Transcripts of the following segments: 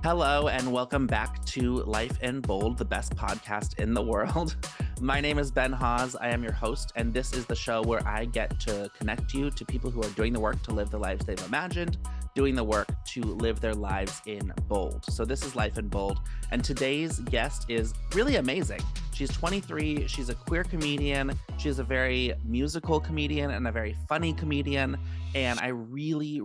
Hello, and welcome back to Life in Bold, the best podcast in the world. My name is Ben Hawes. I am your host, and this is the show where I get to connect you to people who are doing the work to live the lives they've imagined, doing the work to live their lives in bold. So this is Life in Bold, and today's guest is really amazing. She's 23, she's a queer comedian, she's a very musical comedian and a very funny comedian, and I really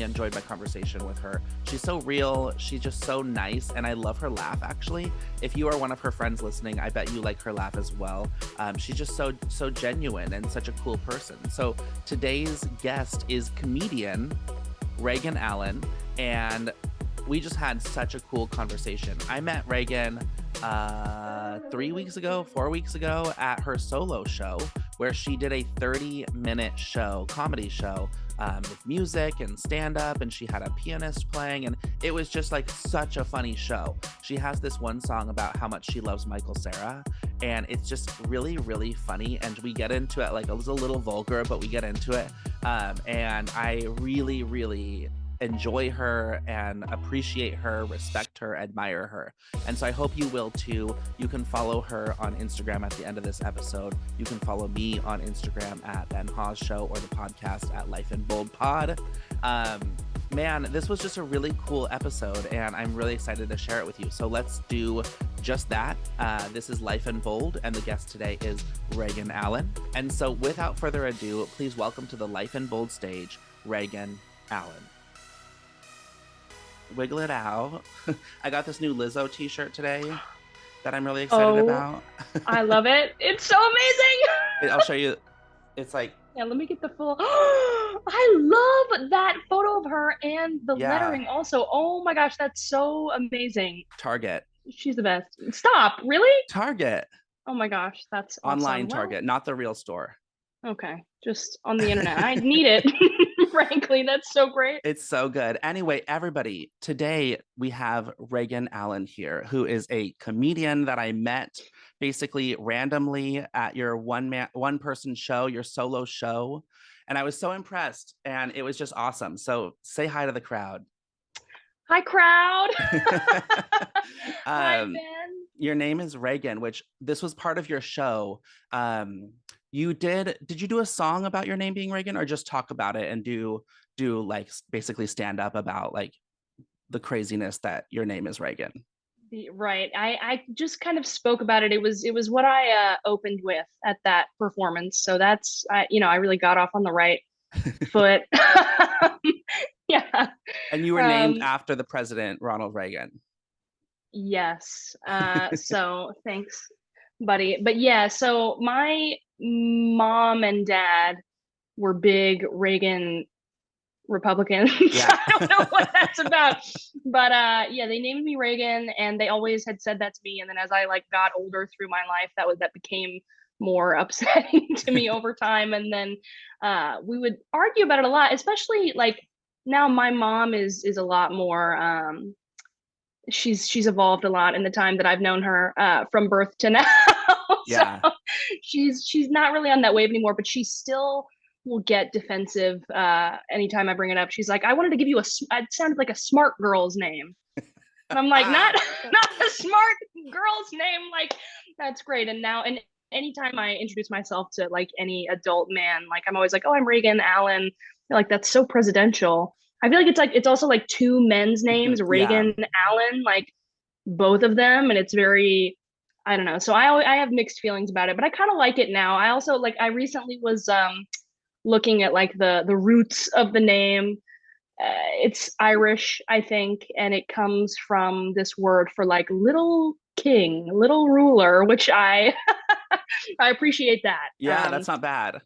enjoyed my conversation with her. She's so real, she's just so nice, and I love her laugh, actually. If you are one of her friends listening, I bet you like her laugh as well. She's just so genuine and such a cool person. So today's guest is comedian Reagan Allen, and we just had such a cool conversation. I met Reagan 4 weeks ago at her solo show, where she did a 30-minute comedy show with music and stand-up, and she had a pianist playing, and it was just like such a funny show. She has this one song about how much she loves Michael Cera, and it's just really funny, and we get into it. Like, it was a little vulgar, but we get into it, and I really enjoy her and appreciate her, respect her, admire her. And so I hope you will too. You can follow her on Instagram at the end of this episode. You can follow me on Instagram at Ben Hawes Show, or the podcast at Life in Bold Pod. Man, this was just a really cool episode, and I'm really excited to share it with you. So let's do just that. This is Life in Bold, and the guest today is Reagan Allen. And so without further ado, please welcome to the Life in Bold stage, Reagan Allen. Wiggle it out. I got this new Lizzo t-shirt today that I'm really excited about. I love it. It's so amazing. I'll show you. It's like, yeah, let me get the full. I love that photo of her and the lettering also. Oh my gosh, that's so amazing. Target. She's the best. Stop. Really? Target. Oh my gosh, that's awesome. Online Target, not the real store. Okay, just on the internet. I need it. Frankly, that's so great. It's so good. Anyway, everybody, today we have Reagan Allen here, who is a comedian that I met basically randomly at your one person show, your solo show. And I was so impressed, and it was just awesome. So say hi to the crowd. Hi, crowd. Hi, Ben. Your name is Reagan, which this was part of your show. Did you do a song about your name being Reagan, or just talk about it and do like basically stand up about like the craziness that your name is Reagan? Right. I just kind of spoke about it. It was what I opened with at that performance. So that's, I really got off on the right foot. Yeah. And you were named after the president, Ronald Reagan. Yes. So thanks, buddy. But yeah, so my mom and dad were big Reagan Republicans. Yeah. I don't know what that's about, but yeah, they named me Reagan, and they always had said that to me. And then as I got older through my life, that became more upsetting to me over time. And then we would argue about it a lot, especially now my mom is a lot more she's evolved a lot in the time that I've known her from birth to now. Yeah. So she's not really on that wave anymore, but she still will get defensive anytime I bring it up. She's like, I wanted to give you it sounded like a smart girl's name. And I'm like, not a smart girl's name. Like, that's great. And anytime I introduce myself to any adult man, I'm always like, oh, I'm Reagan Allen. Like, that's so presidential. I feel like it's also two men's names, Reagan Allen, both of them. And it's very, I don't know. So I have mixed feelings about it, but I kind of like it now. I also I recently was looking at the roots of the name. It's Irish, I think, and it comes from this word for little king, little ruler, which I I appreciate that. Yeah, that's not bad.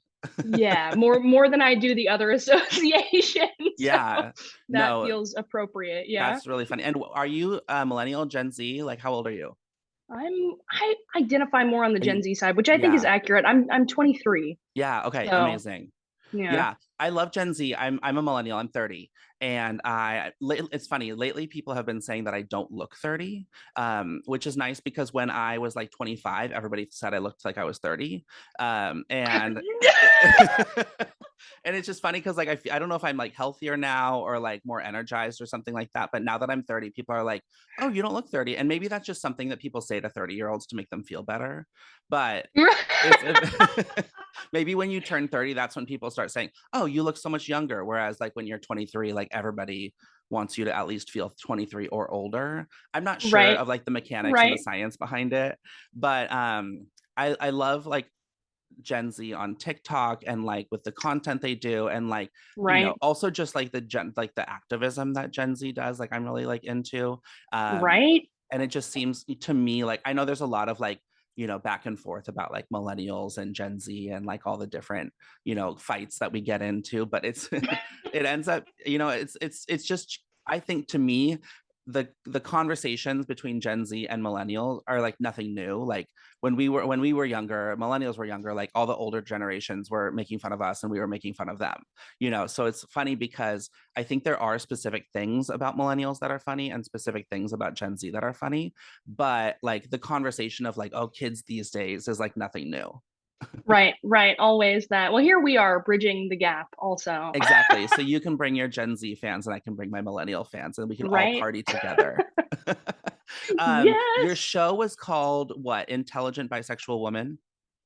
Yeah, more than I do the other associations. Yeah, so that feels appropriate. Yeah, that's really funny. And are you Millennial, Gen Z? How old are you? I identify more on the Gen Z side, which I think is accurate. I'm 23. Yeah. Okay. So, amazing. Yeah. I love Gen Z. I'm a millennial. I'm 30. And it's funny, lately people have been saying that I don't look 30, which is nice because when I was like 25, everybody said I looked like I was 30. And and it's just funny because like I don't know if I'm like healthier now or like more energized or something like that. But now that I'm 30, people are like, oh, you don't look 30. And maybe that's just something that people say to 30-year-olds to make them feel better. But maybe when you turn 30, that's when people start saying, oh, you look so much younger. Whereas like when you're 23, like everybody wants you to at least feel 23 or older. I'm not sure Right. of like the mechanics and the Right. science behind it, but I love like Gen Z on TikTok and like with the content they do and like Right. also just like the activism that Gen Z does, like I'm really like into. um Right. and it just seems to me like I know there's a lot of like back and forth about like millennials and Gen Z and like all the different fights that we get into, but it's it ends up it's just I think to me the conversations between Gen Z and millennials are like nothing new. Like when we were younger, millennials were younger, like all the older generations were making fun of us and we were making fun of them. So it's funny because I think there are specific things about millennials that are funny and specific things about Gen Z that are funny, but like the conversation of like, oh, kids these days is like nothing new. Right. Right. Always that. Well, here we are bridging the gap also. Exactly. So you can bring your Gen Z fans and I can bring my millennial fans and we can all Right. party together. Your Yes. show was called what? Intelligent Bisexual Woman?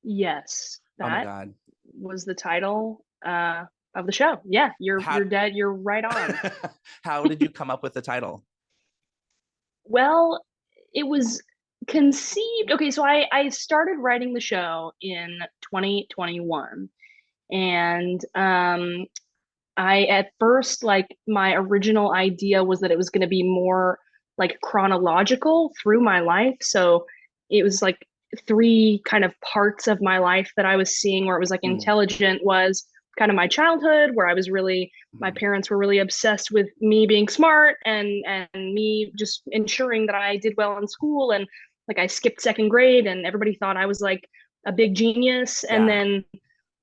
Yes. Oh my That God. was the title of the show. Yeah, How you're dead. You're right on. how did you come up with the title? Well, it was conceived. Okay, so I started writing the show in 2021, and I at first like my original idea was that it was going to be more like chronological through my life. So it was like three kind of parts of my life that I was seeing where it was like Mm, intelligent was kind of my childhood where I was really my mm, parents were really obsessed with me being smart and me just ensuring that I did well in school and like I skipped second grade and everybody thought I was like a big genius and yeah. then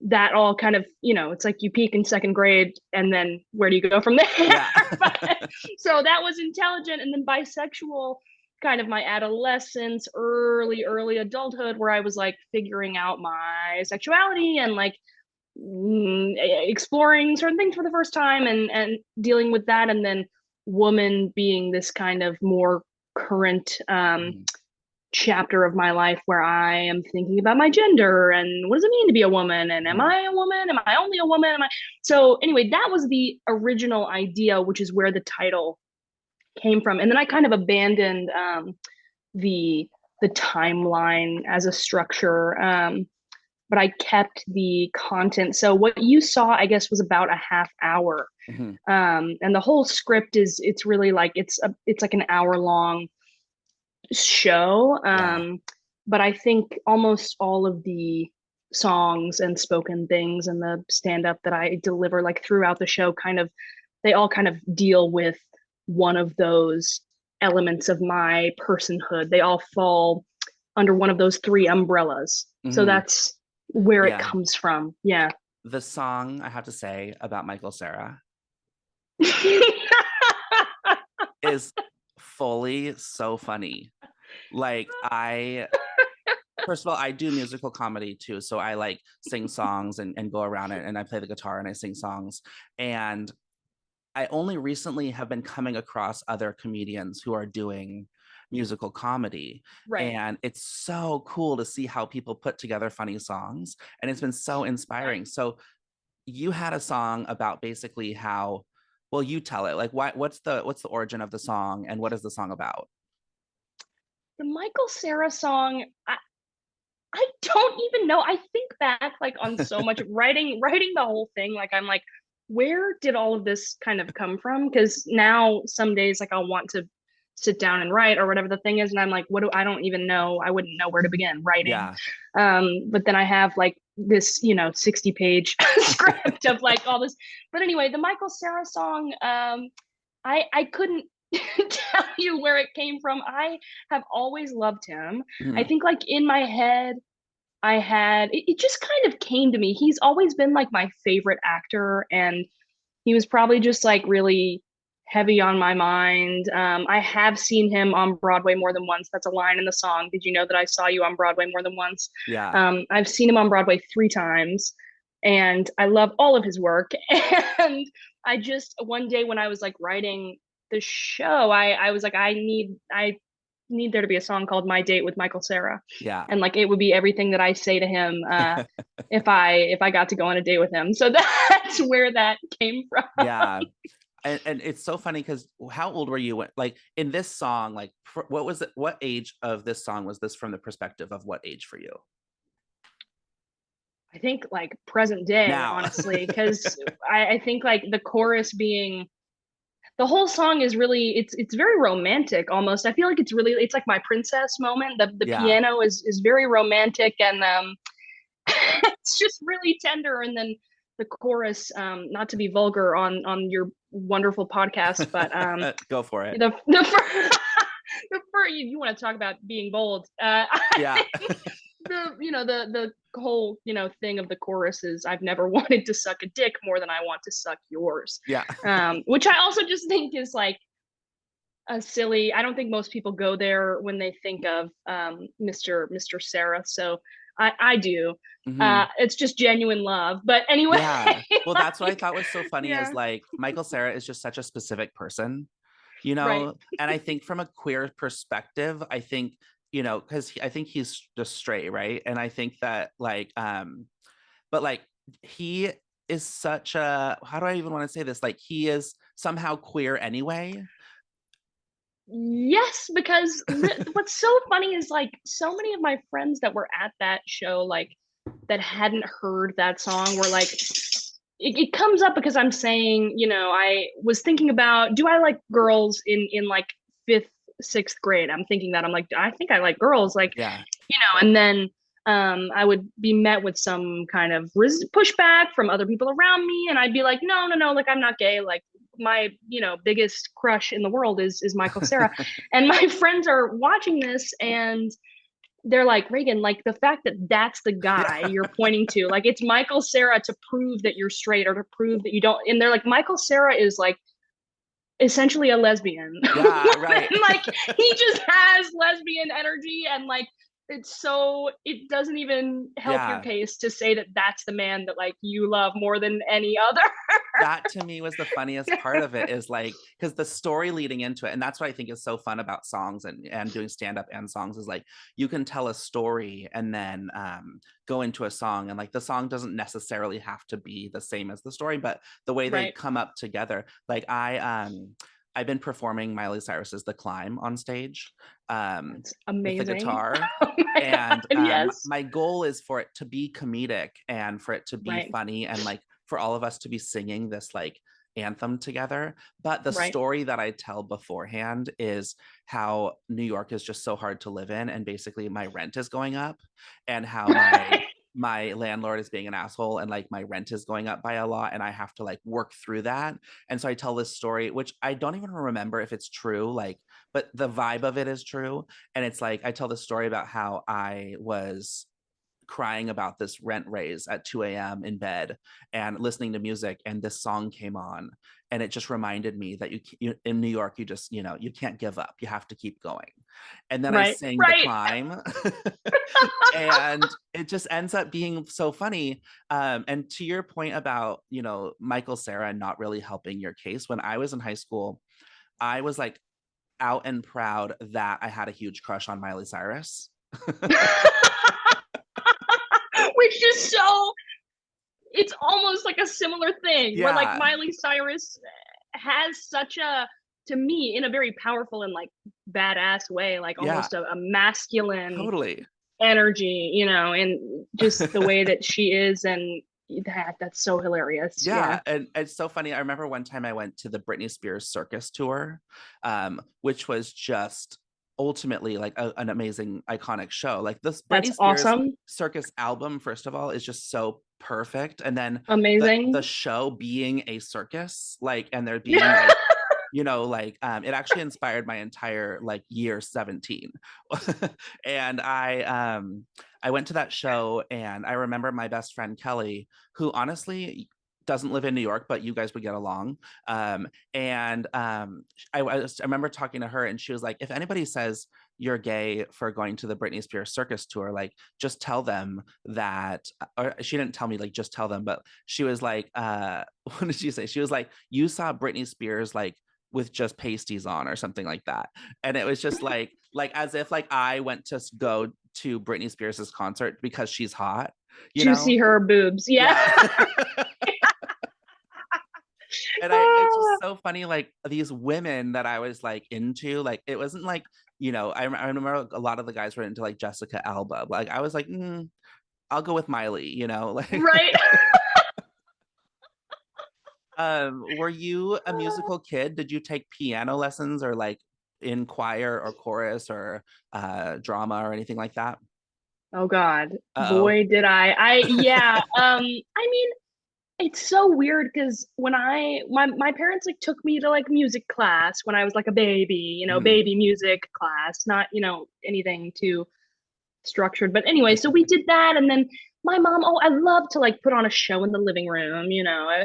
that all kind of, it's like you peak in second grade and then where do you go from there? Yeah. But, so that was intelligent. And then bisexual, kind of my adolescence, early adulthood, where I was like figuring out my sexuality and like exploring certain things for the first time and dealing with that. And then woman being this kind of more current Mm, chapter of my life where I am thinking about my gender and what does it mean to be a woman and am mm, I a woman? Am I only a woman? Am I so anyway, that was the original idea, which is where the title came from. And then I kind of abandoned the the timeline as a structure. But I kept the content. So what you saw, I guess, was about a half hour. mhm. And the whole script is it's really like it's like an hour long show. Yeah. But I think almost all of the songs and spoken things and the stand up that I deliver like throughout the show they all kind of deal with one of those elements of my personhood. They all fall under one of those three umbrellas. So Mhm. that's where it Yeah. comes from. Yeah. The song I have to say about Michael Cera is fully so funny. Like I first of all, I do musical comedy too. So I like sing songs and go around it and I play the guitar and I sing songs. And I only recently have been coming across other comedians who are doing musical comedy. Right. And it's so cool to see how people put together funny songs. And it's been so Right. inspiring. So you had a song about basically how, well, you tell it. Like what's the origin of the song and what is the song about? The Michael Cera song, I don't even know. I think back like on so much writing the whole thing. Like I'm like, where did all of this kind of come from? Because now some days like I'll want to sit down and write or whatever the thing is, and I'm like, what do I don't even know. I wouldn't know where to begin writing. Yeah. But then I have like this, 60-page script of like all this. But anyway, the Michael Cera song, I couldn't tell you where it came from. I have always loved him. I Mhm. think like in my head, it just kind of came to me. He's always been like my favorite actor, and he was probably just like really heavy on my mind. I have seen him on Broadway more than once. That's a line in the song. Did you know that I saw you on Broadway more than once? Yeah. I've seen him on Broadway 3 times, and I love all of his work. And I just one day when I was like writing the show, I was like, I need there to be a song called My Date with Michael Cera. Yeah. And like it would be everything that I say to him if I got to go on a date with him. So that's where that came from. Yeah. And it's so funny because how old were you when, like in this song, like what was it, what age of this song was this from the perspective of what age for you? I think like present day, Now. honestly, because I think like the chorus being the whole song is really it's very romantic almost. I feel like it's like my princess moment. The Yeah. piano is very romantic, and it's just really tender. And then the chorus, not to be vulgar on your wonderful podcast, but Go for it. the first, you want to talk about being bold. Yeah. The whole thing of the chorus is I've never wanted to suck a dick more than I want to suck yours. Yeah. Which I also just think is like a silly. I don't think most people go there when they think of Mr. Cera. So I do. Mhm. It's just genuine love. But anyway. Yeah. Well, that's what I thought was so funny is Yeah. like Michael Cera is just such a specific person, Right. and I think from a queer perspective, I think, because I think he's just straight, right? And I think that like, but like he is such a, how do I even want to say this? Like he is somehow queer anyway. Yes, because what's so funny is like so many of my friends that were at that show, like that hadn't heard that song, were like, it comes up because I'm saying, I was thinking about, do I like girls in like fifth, sixth grade? I'm thinking that I'm like, I think I like girls, like, Yeah. and then I would be met with some kind of pushback from other people around me, and I'd be like, no, no, no, like I'm not gay, like my biggest crush in the world is Michael Cera. And my friends are watching this and they're like, Reagan, like the fact that that's the guy you're pointing to, like it's Michael Cera to prove that you're straight or to prove that you don't. And they're like, Michael Cera is like essentially a lesbian. Yeah, right. And like he just has lesbian energy, and like it doesn't even help your Yeah. case to say that that's the man that like you love more than any other. That to me was the funniest part of it, is like, because the story leading into it, and that's what I think is so fun about songs and doing stand-up and songs, is like you can tell a story and then go into a song, and like the song doesn't necessarily have to be the same as the story, but the way they Right. come up together. Like I've been performing Miley Cyrus's The Climb on stage That's with the amazing. guitar. Oh my And God, yes. my goal is for it to be comedic and for it to be Right. funny, and like for all of us to be singing this like anthem together. But the Right. story that I tell beforehand is how New York is just so hard to live in, and basically my rent is going up, and how my landlord is being an asshole, and like my rent is going up by a lot, and I have to like work through that. And so I tell this story, which I don't even remember if it's true, like, but the vibe of it is true. And it's like I tell the story about how I was crying about this rent raise at 2 a.m. in bed and listening to music, and this song came on, and it just reminded me that you in New York, you just, you can't give up, you have to keep going. And then I Right. sang The Right. Climb. And it just ends up being so funny. And to your point about, Michael Cera not really helping your case, when I was in high school, I was like out and proud that I had a huge crush on Miley Cyrus. Which is so, it's almost like a similar thing where like Yeah, Miley Cyrus has such a, to me, in a very powerful and like badass way, like yeah, almost a masculine totally. energy, and just the way that she is. And that's so hilarious. Yeah, Yeah. and it's so funny. I remember one time I went to the Britney Spears circus tour, which was just ultimately like an amazing, iconic show. Like this That's Britney Spears awesome. circus album, first of all, is just so perfect. And then the Amazing. show being a circus, like, and there being like, it actually inspired my entire like year 17. And I went to that show, and I remember my best friend Kelly, who honestly doesn't live in New York, but you guys would get along. I remember talking to her, and she was like, if anybody says you're gay for going to the Britney Spears circus tour, like just tell them that, or she didn't tell me like just tell them, but she was like, what did she say? She was like, you saw Britney Spears like with just pasties on or something like that. And it was just like as if like I went to go to Britney Spears's concert because she's hot, you To know? see her boobs. Yeah. And it's just so funny, like these women that I was like into, like it wasn't like, I remember a lot of the guys were into like Jessica Alba. Like I was like, I'll go with Miley, like Right. were you a musical kid? Did you take piano lessons or like in choir or chorus or drama or anything like that? Oh God. Uh-oh. Boy, did yeah. I mean, it's so weird because when my parents like took me to like music class when I was like a baby, Mhm. baby music class, not, anything too structured. But anyway, so we did that, and then my mom, oh, I love to like put on a show in the living room,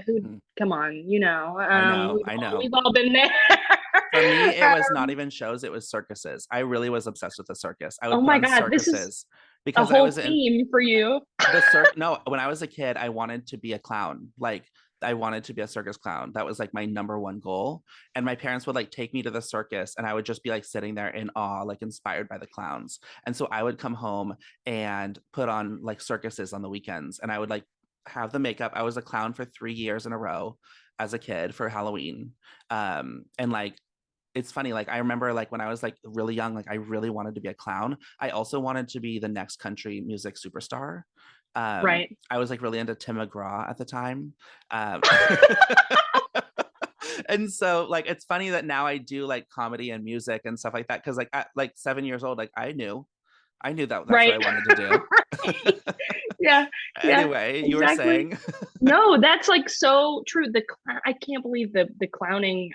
who Mhm. come on, I know, I we've know. all been there. For me, it was not even shows, it was circuses. I really was obsessed with the circus. I Oh would put my on God, this is circuses a because I whole was in theme for you. no, when I was a kid, I wanted to be a clown. Like I wanted to be a circus clown. That was like my number one goal. And my parents would like take me to the circus and I would just be like sitting there in awe, like inspired by the clowns. And so I would come home and put on like circuses on the weekends and I would like have the makeup. I was a clown for 3 years in a row as a kid for Halloween. And like it's funny, like I remember like when I was like really young, like I really wanted to be a clown. I also wanted to be the next country music superstar. Right. I was like really into Tim McGraw at the time. Um, and so like it's funny that now I do like comedy and music and stuff like that because like at like 7 years old, like I knew that that's what Right. I wanted to do. Right. Yeah. Yeah. Anyway, you were Exactly. saying. No, that's like so true. I can't believe the clowning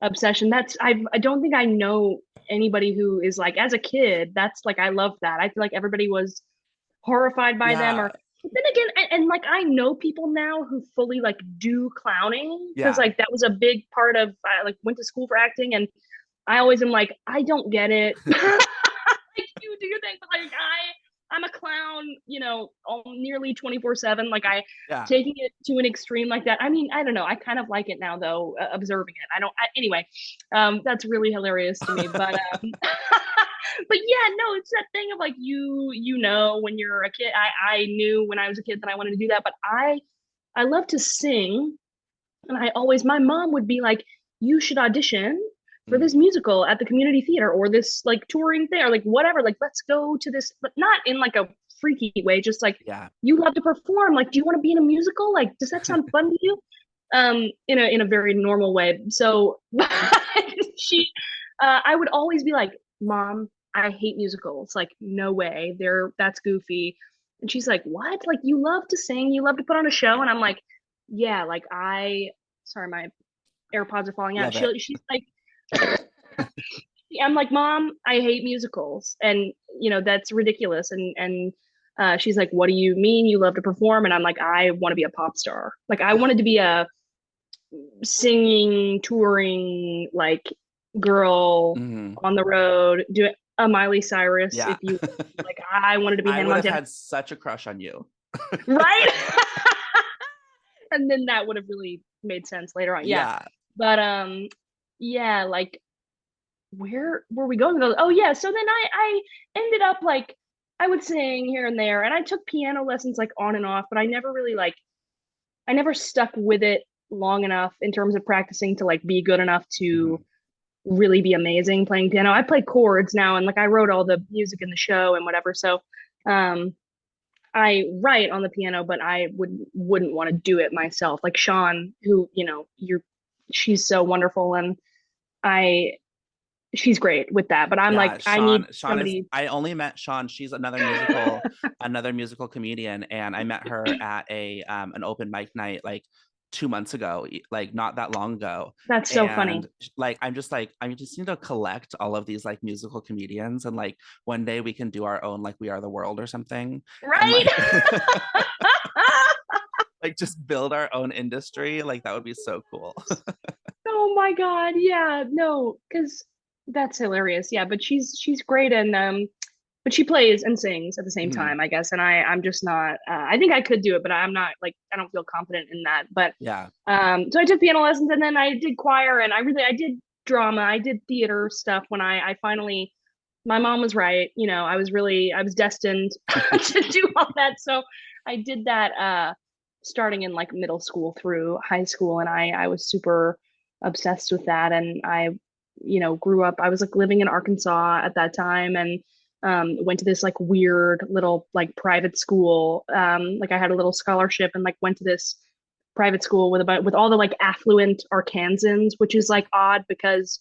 obsession. I don't think I know anybody who is like as a kid. That's like I love that. I feel like everybody was horrified by them Yeah, or but then again and like I know people now who fully like do clowning because yeah. like that was a big part of I like went to school for acting and I always am like I don't get it. Like you do your thing, but like I'm a clown, nearly 24/7. Like I Yeah. taking it to an extreme like that. I mean, I don't know. I kind of like it now though, observing it. I don't anyway. That's really hilarious to me. But but yeah, no, it's that thing of like when you're a kid. I knew when I was a kid that I wanted to do that, but I love to sing and my mom would be like, you should audition for Mm, this musical at the community theater or this like touring thing or like whatever. Like, let's go to this, but not in like a freaky way, just like yeah. you love to perform. Like, do you want to be in a musical? Like, does that sound fun to you? In a very normal way. So she I would always be like, Mom, I hate musicals. Like, no way. That's goofy. And she's like, what? Like, you love to sing, you love to put on a show. And I'm like, yeah, like sorry, my AirPods are falling out. Love it. She's like, I'm like, Mom, I hate musicals, and that's ridiculous. And she's like, what do you mean you love to perform? And I'm like, I want to be a pop star. Like, I wanted to be a singing, touring, like girl Mhm. on the road, do it. A Miley Cyrus, Yeah. if you like, I wanted to be I Hannah would have Montana, had such a crush on you. right? And then that would have really made sense later on. Yeah. Yeah. But yeah, like where were we going with those? Oh yeah, so then I ended up like I would sing here and there and I took piano lessons like on and off, but I never really like I never stuck with it long enough in terms of practicing to like be good enough to Mhm. really be amazing playing piano. I play chords now and like I wrote all the music in the show and whatever. So um I write on the piano, but I wouldn't want to do it myself. Like Seann, who, she's so wonderful and I she's great with that. But I'm Yeah, like, I need Seann is somebody. I only met Seann. She's another musical comedian, and I met her at a an open mic night like 2 months ago, like not that long ago. That's so funny. And like I just need to collect all of these like musical comedians and like one day we can do our own like We Are the World or something. And Right? like Like just build our own industry. Like that would be so cool. Oh my God. Yeah, no, because that's hilarious. Yeah, but she's great and but she plays and sings at the same Mhm. time, I guess. And I'm just not I think I could do it, but I'm not like I don't feel confident in that. But Yeah. so I took piano lessons and then I did choir and I did drama, I did theater stuff when I finally my mom was right, you know, I was destined to do all that. So I did that starting in like middle school through high school and I was super obsessed with that and I you know grew up I was like living in Arkansas at that time and went to this like weird little like private school like I had a little scholarship and like went to this private school with all the like affluent Arkansans, which is like odd because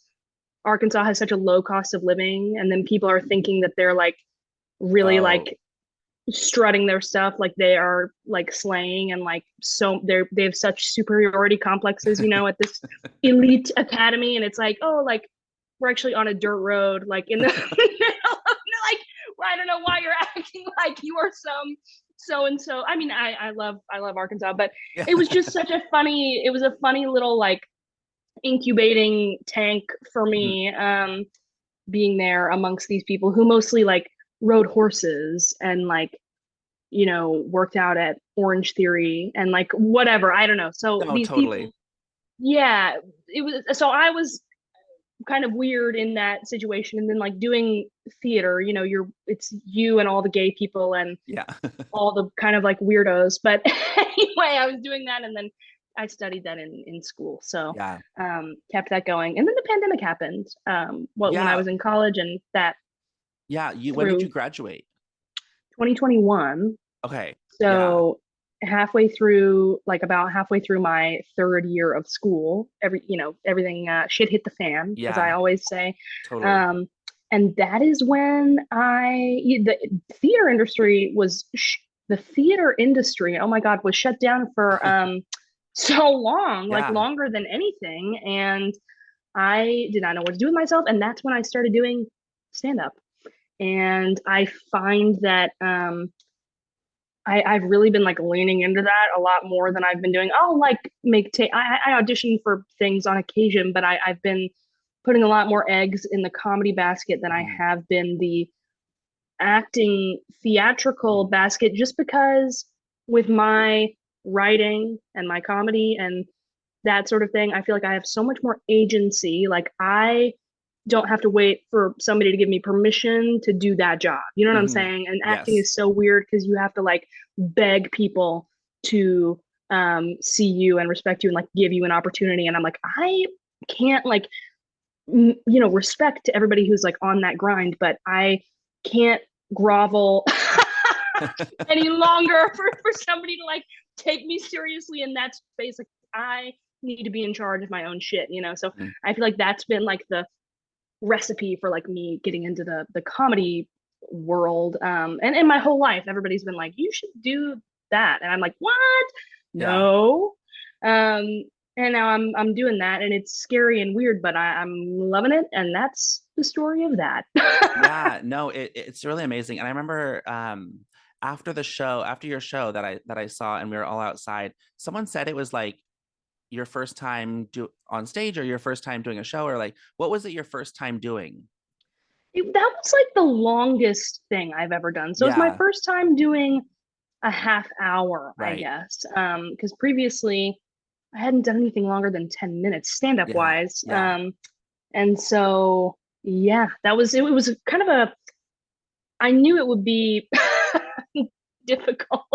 Arkansas has such a low cost of living, and then people are thinking that they're like really Oh, like strutting their stuff, like they are like slaying and like so they have such superiority complexes, you know, at this elite academy, and it's like oh like we're actually on a dirt road like in the middle of like well, I don't know why you're acting like you are some so and so. I mean, I love Arkansas, but yeah. it was just such a funny. It was a funny little like incubating tank for Mhm. me being there amongst these people who mostly like rode horses and like you know worked out at Orange Theory and like whatever I don't know so No, these totally. people yeah it was so I was kind of weird in that situation and then like doing theater you know you're it's you and all the gay people and Yeah. all the kind of like weirdos but anyway I was doing that and then I studied that in school so Yeah. kept that going and then the pandemic happened when I Yeah. was in college and that Yeah. When did you through graduate? 2021 Okay. Yeah. so halfway through like about halfway through my third year of school you know everything shit hit the fan as I Yeah. always say Totally. um and that is when the theater industry was the theater industry oh my god was shut down for so long like Yeah. longer than anything and I did not know what to do with myself and that's when I started doing stand up and I find that I've really been like leaning into that a lot more than I've been doing. I'll like I audition for things on occasion, but I've been putting a lot more eggs in the comedy basket than I Mhm. have been the acting theatrical Mhm. basket, just because with my writing and my comedy and that sort of thing, I feel like I have so much more agency. Like I don't have to wait for somebody to give me permission to do that job. You know what I'm Mhm. saying? And acting Yes. is so weird because you have to like beg people to see you and respect you and like give you an opportunity. And I'm like, I can't like, you know, respect to everybody who's like on that grind, but I can't grovel any longer for somebody to like take me seriously in that space. Like I need to be in charge of my own shit, you know? So Mhm. I feel like that's been like the recipe for like me getting into the comedy world and in my whole life everybody's been like you should do that and I'm like what Yeah. no um and now I'm doing that and it's scary and weird but I'm loving it and that's the story of that. Yeah, no, it's really amazing. And I remember after your show that I saw and we were all outside, someone said it was like your first time on stage or your first time doing a show or like what was it your first time doing? That was like the longest thing I've ever done so it's my Yeah, first time doing a half hour I right. guess because previously I hadn't done anything longer than 10 minutes stand up Yeah. wise. Yeah. And so, yeah, that was it was kind of a I knew it would be difficult.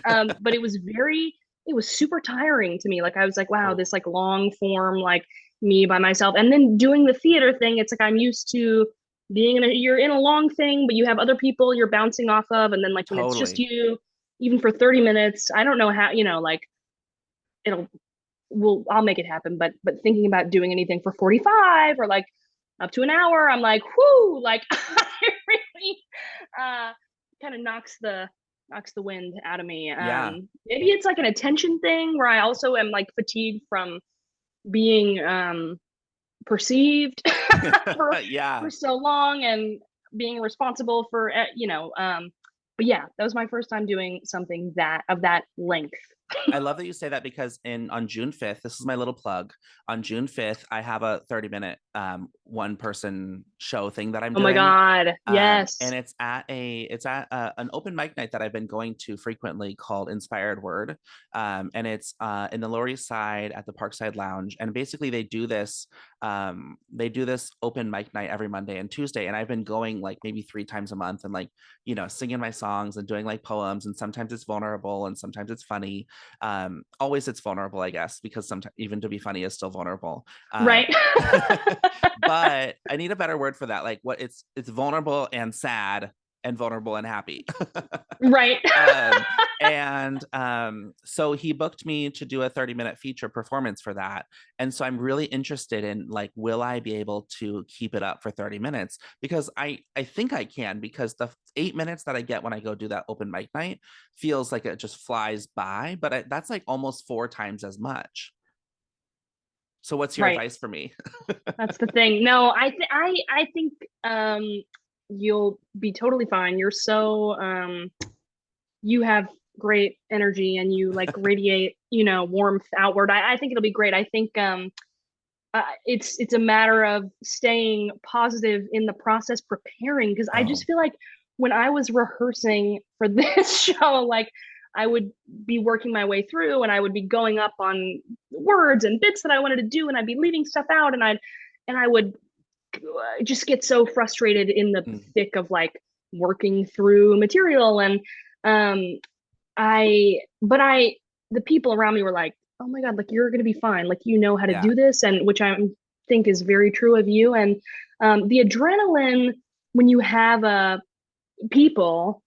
But it was super tiring to me. Like I was like, wow, Oh, this like long form, like me by myself. And then doing the theater thing, it's like I'm used to being you're in a long thing, but you have other people you're bouncing off of. And then like when it's just totally. you, even for 30 minutes, I don't know how, you know, like it'll I'll make it happen. But thinking about doing anything for 45 or like up to an hour, I'm like, whoo, like it really uh kind of knocks the wind out of me. Yeah. Maybe it's like an attention thing where I also am like fatigued from being perceived Yeah. for so long and being responsible for you know but yeah, that was my first time doing something that of that length. I love that you say that because on June 5th, this is my little plug. On June 5th, I have a 30-minute one person show thing that I'm Oh my doing. God. And Yes. it's at an open mic night that I've been going to frequently called Inspired Word. And it's in the Lower East Side at the Parkside Lounge. And basically they do this open mic night every Monday and Tuesday. And I've been going like maybe 3 times a month and like, singing my songs and doing like poems. And sometimes it's vulnerable and sometimes it's funny. Always it's vulnerable, I guess, because sometimes even to be funny is still vulnerable. Right. But I need a better word for that. Like what it's vulnerable and sad and vulnerable and happy. Right. So he booked me to do a 30-minute feature performance for that. And so I'm really interested in like, will I be able to keep it up for 30 minutes? Because I think I can, because the 8 minutes that I get when I go do that open mic night feels like it just flies by, but that's like almost 4 times as much. So what's your Right. advice for me? That's the thing. No, I think you'll be totally fine. You're so you have great energy and you like radiate, warmth outward. I think it'll be great. I think it's a matter of staying positive in the process, preparing, because I Oh, just feel like when I was rehearsing for this show, like I would be working my way through and I would be going up on words and bits that I wanted to do and I'd be leaving stuff out and I would just get so frustrated in the mm, thick of like working through material and um I the people around me were like, oh my God, like you're gonna be fine, like you know how to yeah. do this, and which I think is very true of you. And the adrenaline when you have people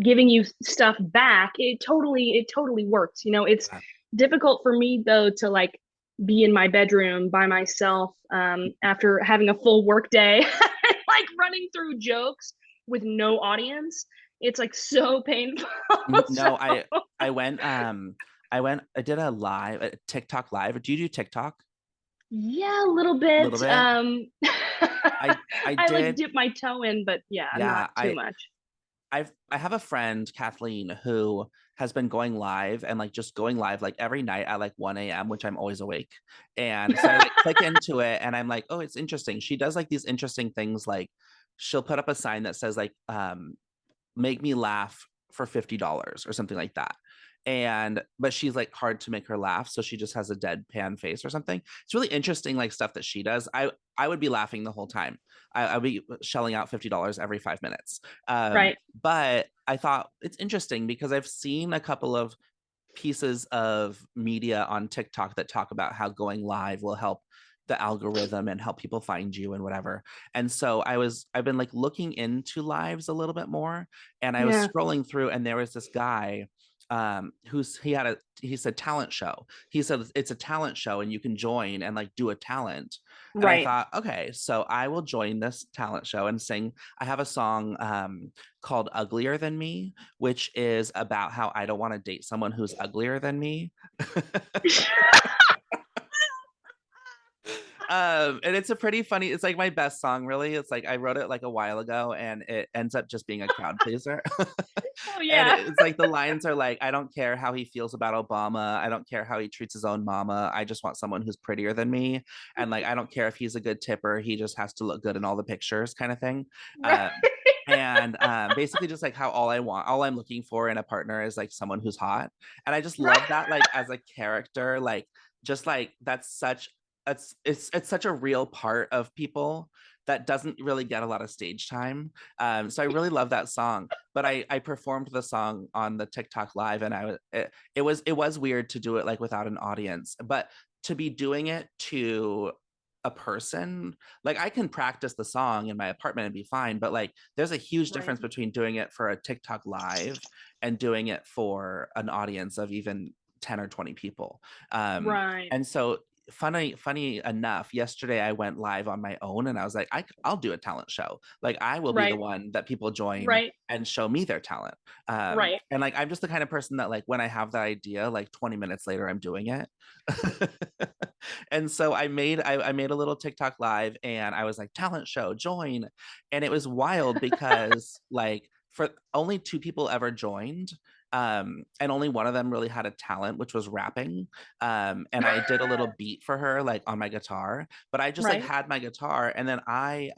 giving you stuff back, it totally works. It's Yeah. difficult for me though to like be in my bedroom by myself after having a full work day, like running through jokes with no audience. It's like so painful. So No, I did a TikTok live. Do you do TikTok? yeah, a little A bit. little bit. I I like did. dip my toe in, but yeah, not Yeah, too much. I have a friend, Kathleen, who has been going live and like just going live like every night at like 1 a.m., which I'm always awake. And so I like click into it and I'm like, oh, it's interesting. She does like these interesting things, like she'll put up a sign that says like make me laugh for $50 or something like that. But she's like hard to make her laugh, so she just has a deadpan face or something. It's really interesting, like stuff that she does. I would be laughing the whole time. I'd be shelling out $50 every 5 minutes. Right. But I thought it's interesting because I've seen a couple of pieces of media on TikTok that talk about how going live will help the algorithm and help people find you and whatever. And so I've been like looking into lives a little bit more, and I was Yeah. scrolling through and there was this guy he said talent show. He said it's a talent show and you can join and like do a talent. And I Right. thought, okay, so I will join this talent show and sing. I have a song called Uglier Than Me, which is about how I don't want to date someone who's uglier than me. And it's a pretty funny, it's like my best song, really. It's like I wrote it like a while ago and it ends up just being a crowd pleaser. Oh And yeah. it's like the lines are like, I don't care how he feels about Obama. I don't care how he treats his own mama. I just want someone who's prettier than me. And like, I don't care if he's a good tipper. He just has to look good in all the pictures, kind of thing. Right. Uh, and basically just like how all I'm looking for in a partner is like someone who's hot. And I just love Right. that, like as a character, like just like it's such a real part of people that doesn't really get a lot of stage time. So I really love that song. But I performed the song on the TikTok live, and it was weird to do it like without an audience, but to be doing it to a person, like I can practice the song in my apartment and be fine, but like there's a huge Right. difference between doing it for a TikTok live and doing it for an audience of even 10 or 20 people. Right. And so funny enough, yesterday I went live on my own and I was like, I'll do a talent show. Like I will be the Right. one that people join Right. and show me their talent. Right. And like I'm just the kind of person that like when I have the idea, like 20 minutes later I'm doing it. And so I made a little TikTok live and I was like, talent show, join. And it was wild because like for only 2 people ever joined. And only one of them really had a talent, which was rapping. And I did a little beat for her like on my guitar, but I just like Right. had my guitar, and then I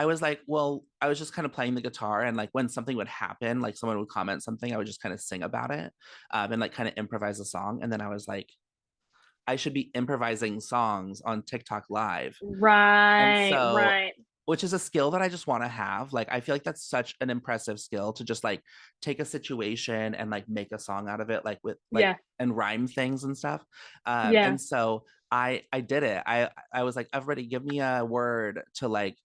was like, well, I was just kind of playing the guitar, and like when something would happen, like someone would comment something, I would just kind of sing about it, and like kind of improvise a song. And then I was like, I should be improvising songs on TikTok live. And Right, so, right. which is a skill that I just want to have. Like, I feel like that's such an impressive skill to just like take a situation and like make a song out of it, like with like Yeah, and rhyme things and stuff. yeah. And so I did it. I was like, everybody, give me a word to like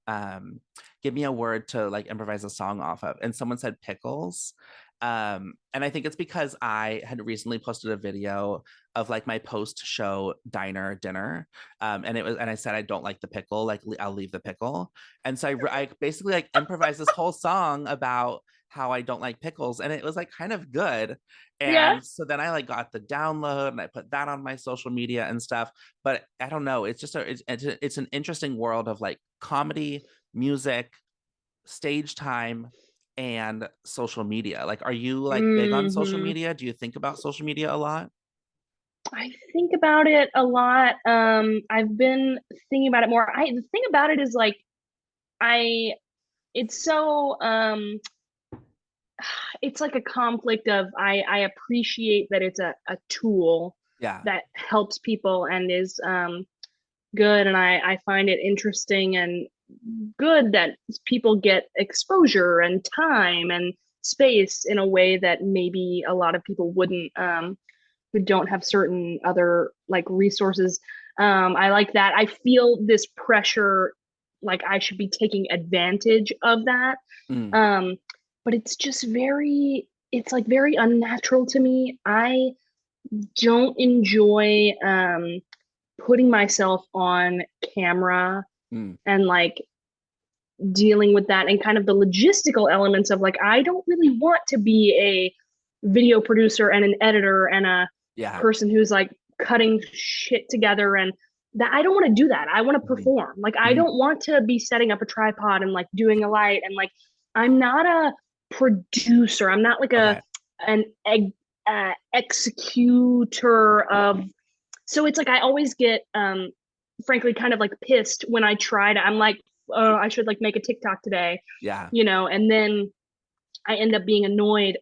give me a word to like improvise a song off of. And someone said pickles. And I think it's because I had recently posted a video of like my post show diner dinner, and it was, and I said I don't like the pickle, like I'll leave the pickle. And so I basically like improvised this whole song about how I don't like pickles, and it was like kind of good. Yeah. And so then I like got the download and I put that on my social media and stuff. But I don't know, it's just it's an interesting world of like comedy, music, stage time, and social media. Like, are you like big on social Hmm. media? Do you think about social media a lot? I think about it a lot. I've been thinking about it more. The thing about it is like I it's so it's like a conflict of I appreciate that it's a tool Yeah. that helps people and is good, and I find it interesting and good that people get exposure and time and space in a way that maybe a lot of people wouldn't, who don't have certain other like resources. I like that. I feel this pressure, like I should be taking advantage of that. Mm, Um, but it's just it's like very unnatural to me. I don't enjoy putting myself on camera mm, and like dealing with that and kind of the logistical elements of like I don't really want to be a video producer and an editor and a yeah. person who's like cutting shit together, and that I don't want to do that. I want to Mhm, perform. Like I mhm. don't want to be setting up a tripod and like doing a light and like I'm not a producer. I'm not like a Okay. an executor of, so it's like I always get frankly kind of like pissed when I try to, I'm like, oh, I should like make a TikTok today, Yeah. and then I end up being annoyed.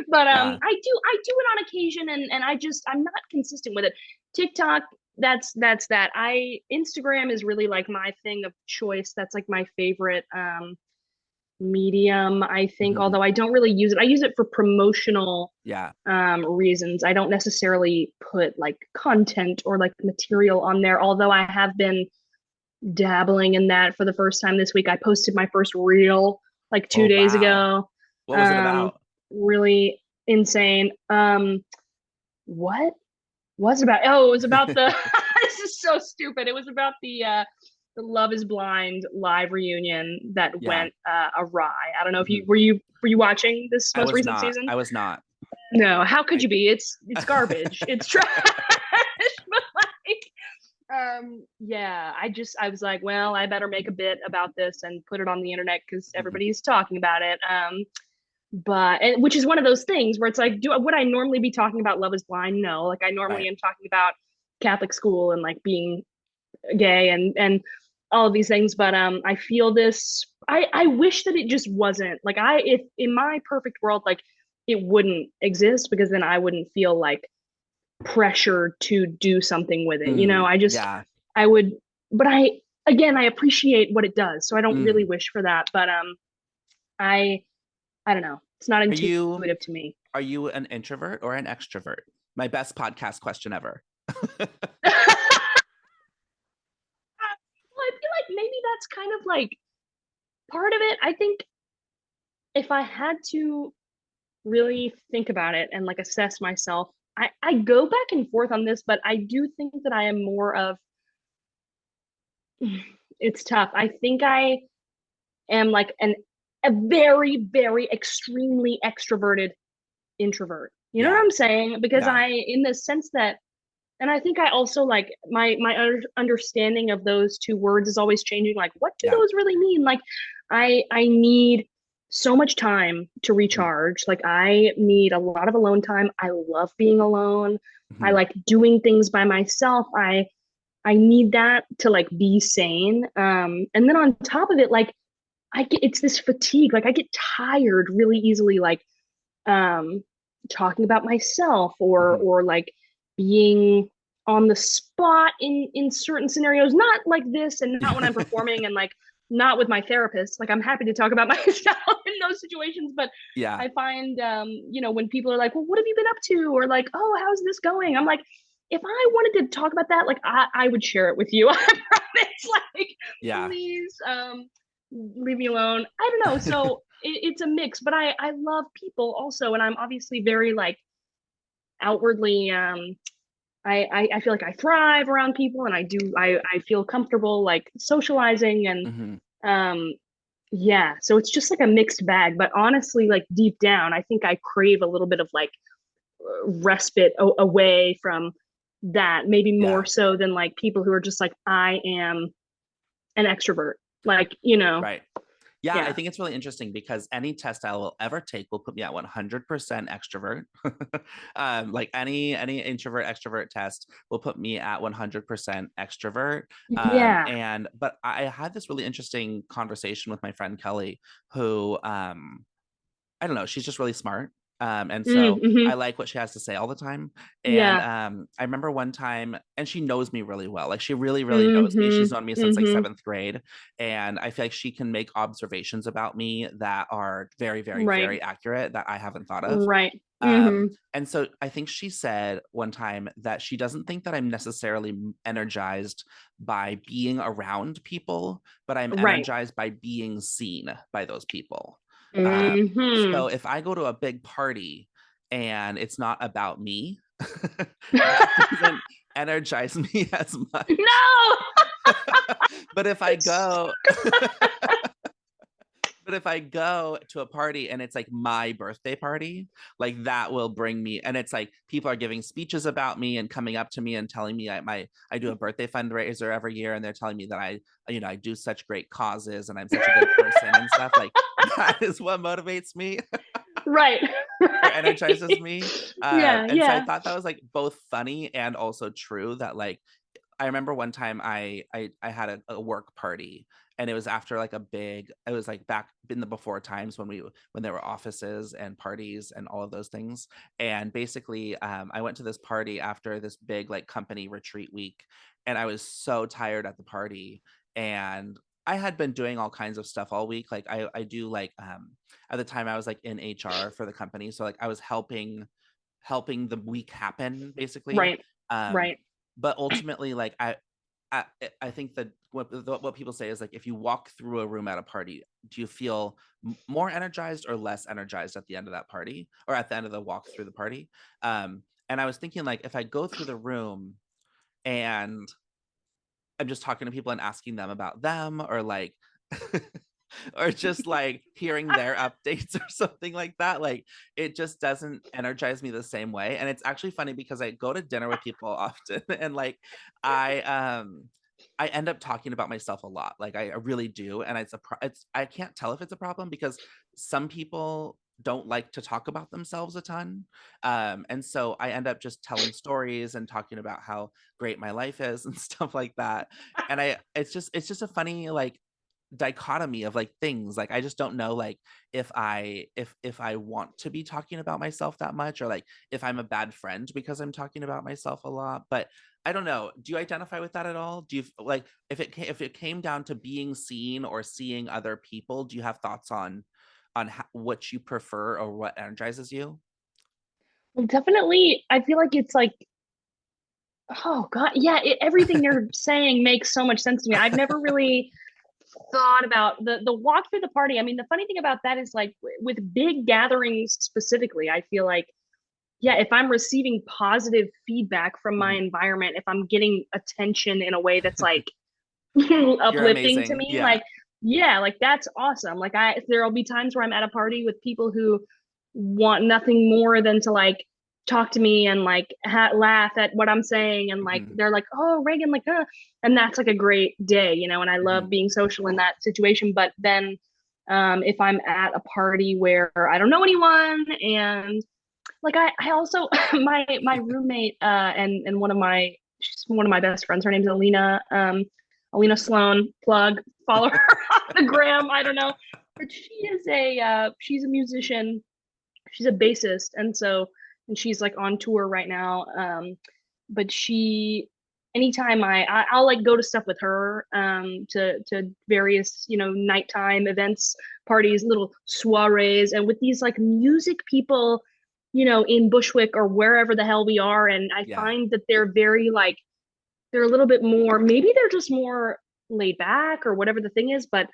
But Yeah. I do it on occasion, and I'm not consistent with it. TikTok, that's that. I Instagram is really like my thing of choice. That's like my favorite medium, I think, Mhm. although I don't really use it. I use it for promotional Yeah. reasons. I don't necessarily put like content or like material on there, although I have been dabbling in that for the first time this week. I posted my first reel like two Oh, days wow. ago. What was it Um, about? really insane. What was it about? Oh, it was about the this is so stupid. It was about the Love is Blind live reunion that Yeah. went awry. I don't know if you Mhm. were you watching this I most was recent not. season? I was not. No, how could I you be? It's garbage. It's trash. But like, yeah, I was like, well, I better make a bit about this and put it on the internet because Mhm. everybody's talking about it. But which is one of those things where it's like, would I normally be talking about Love is Blind? No, like I normally Right. am talking about Catholic school and like being gay and all of these things. But I feel this. I wish that it just wasn't like if in my perfect world like it wouldn't exist because then I wouldn't feel like pressure to do something with it. Mm, I yeah. I would, but I appreciate what it does, so I don't really Mm. wish for that. But I I don't know. It's not Are you intuitive to me. are you an introvert or an extrovert? My best podcast question ever. Well, I feel like maybe that's kind of like part of it. I think if I had to really think about it and like assess myself, I go back and forth on this, but I do think that I am more of it's tough. I think I am like a very, very extremely extroverted introvert. You know what Yeah. I'm saying? Because Yeah. in the sense that, and I think I also like my understanding of those two words is always changing. Like, what do Yeah. those really mean? Like, I need so much time to Mhm. recharge. Like I need a lot of alone time. I love being alone. I Mhm. like doing things by myself. I need that to like be sane. And then on top of it, like it's this fatigue. Like I get tired really easily, like um talking about myself Mhm. or like being on the spot in certain scenarios, not like this and not when I'm performing and like not with my therapist. Like I'm happy to talk about myself in those situations, but Yeah. I find when people are like, well, what have you been up to? Or like, oh, how's this going? I'm like, if I wanted to talk about that, like I would share it with you. I promise. Like, Yeah. please leave me alone. I don't know. So it's a mix, but I love people also, and I'm obviously very like outwardly I feel like I thrive around people and I feel comfortable like socializing and Mhm. um yeah, so it's just like a mixed bag, but honestly like deep down I think I crave a little bit of like respite away from that, maybe more Yeah. so than like people who are just like I am an extrovert, like, Right. Yeah, I yeah. think it's really interesting because any test I will ever take will put me at 100% extrovert. Like any introvert extrovert test will put me at 100% extrovert. Yeah. And but I had this really interesting conversation with my friend Kelly, who I don't know, she's just really smart. And so I Mm-hmm. like what she has to say all the time. And Yeah. I remember one time, and she knows me really well. Like she really, really knows me. Mm-hmm. She's known me since like Mm-hmm. seventh grade. And I feel like she can make observations about me that are very, very, Right. very accurate that I haven't thought of. Right. Mm-hmm. And so I think she said one time that she doesn't think that I'm necessarily energized by being around people, but I'm Right. energized by being seen by those people. Uh, Mm-hmm. so if I go to a big party and it's not about me, that doesn't energize me as much. No. But if I go but if I go to a party and it's like my birthday party, like that will bring me, and it's like people are giving speeches about me and coming up to me and telling me I do a birthday fundraiser every year, and they're telling me that I do such great causes and I'm such a good person and stuff. Like that is what motivates me Right. or Right. energizes me. Yeah. And so I Yeah. thought that was like both funny and also true that like I remember one time I had a work party, and it was after like a big, it was like back in the before times when there were offices and parties and all of those things. And basically I went to this party after this big like company retreat week, and I was so tired at the party. And I had been doing all kinds of stuff all week. Like I do like at the time I was like in HR for the company. So like I was helping the week happen basically. Right. Um, Right. but ultimately, like I think that what people say is like if you walk through a room at a party, do you feel more energized or less energized at the end of that party or at the end of the walk through the party? And I was thinking like if I go through the room and I'm just talking to people and asking them about them, or like or just like hearing their updates or something like that, like it just doesn't energize me the same way. And it's actually funny because I go to dinner with people often and like I um I end up talking about myself a lot. Like I really do, and it's I can't tell if it's a problem because some people don't like to talk about themselves a ton. And so I end up just telling stories and talking about how great my life is and stuff like that. And it's just a funny like dichotomy of like things. Like I just don't know like if I want to be talking about myself that much, or like if I'm a bad friend because I'm talking about myself a lot. But I don't know, do you identify with that at all? Do you like if it came down to being seen or seeing other people, do you have thoughts on what you prefer or what energizes you? Well, definitely. I feel like it's like, oh God, yeah. Everything you're saying makes so much sense to me. I've never really thought about the walk through the party. I mean, the funny thing about that is like with big gatherings specifically, I feel like yeah, if I'm receiving positive feedback from my Mhm. environment, if I'm getting attention in a way that's like You're uplifting to amazing. me, Yeah. like yeah, like that's awesome. Like there'll be times where I'm at a party with people who want nothing more than to like talk to me and like laugh at what I'm saying, and like Mhm. they're like, "Oh, Reagan, like, and that's like a great day, and I love Mhm. being social in that situation. But then If I'm at a party where I don't know anyone, and like I also my roommate and she's one of my best friends. Her name's Alina. Alina Sloan. Plug. Follow her on the gram. I don't know, but she's a musician. She's a bassist, and she's like on tour right now. But anytime I'll like go to stuff with her, to various nighttime events, parties, little soirees, and with these like music people, in Bushwick or wherever the hell we are, and I Yeah. find that they're very like they're a little bit more, maybe they're just more laid back or whatever the thing is, but